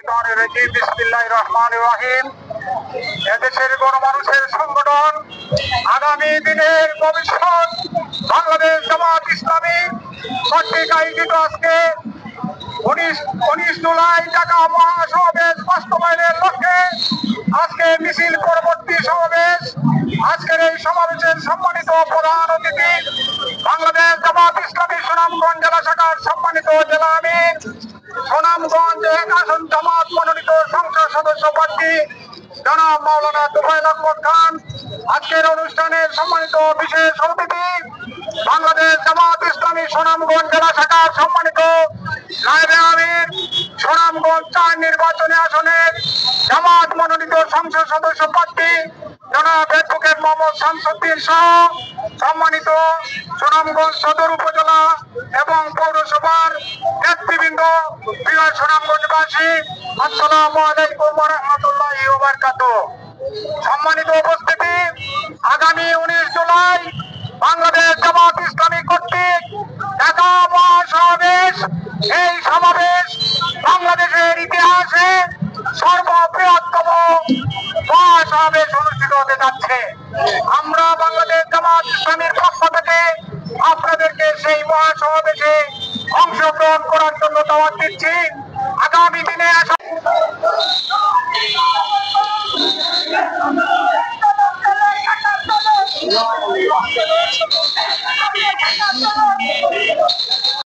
বিসমিল্লাহির রহমানির রহিম। এদেশের গণমানুষের সংগঠন আগামী দিনের ভবিষ্যৎ বাংলাদেশ জামাত ইসলামী কর্তৃক আয়োজিত আজকে 19 জুলাই ঢাকা মহাসমাবেশ বাস্তবায়নের লক্ষ্যে আজকে মিছিল পরবর্তী সমাবেশ। আজকের এই সমাবেশের সম্মানিত প্রধান অতিথি বাংলাদেশ জামাত ইসলামী সুনামগঞ্জ জেলা শাখার সম্মানিত জেলা আমির, সুনামগঞ্জ আসন জামাত মনোনীত সংসদ সদস্য প্রার্থী জনাব মাওলানা তোফায়েল আহমদ খান। আজকের অনুষ্ঠানের সম্মানিত বিশেষ অতিথি বাংলাদেশ জামাত ইসলামী সুনামগঞ্জ জেলা শাখার সম্মানিত নায়েবে আমির, সুনামগঞ্জ 4 নির্বাচনী আসনের জামাত মনোনীত সংসদ সদস্য প্রার্থী জনাব অ্যাডভোকেট মোহাম্মদ শামসুদ্দিন সহ সম্মানিত সুনামগঞ্জ সদর উপজেলা এবং পৌরসভার নেতৃবৃন্দ, প্রিয় সুনামগঞ্জবাসী, আসসালামু আলাইকুম ওয়া রাহমাতুল্লাহি ওয়া বারাকাতুহু। সম্মানিত উপস্থিতি, আগামী 19 জুলাই বাংলাদেশ জামাত ইসলামী কর্তৃক ঢাকা মহাসমাবেশ, এই সমাবেশ বাংলাদেশের ইতিহাসে সর্ববৃহত্তম মহাসমাবেশ অনুষ্ঠিত হতে যাচ্ছে। আমরা বাংলাদেশ জামাত ইসলামীর পক্ষ থেকে আপনাদেরকে সেই মহাসমাবেশে অংশগ্রহণ করার জন্য দাওয়াত দিচ্ছি। আগামী দিনে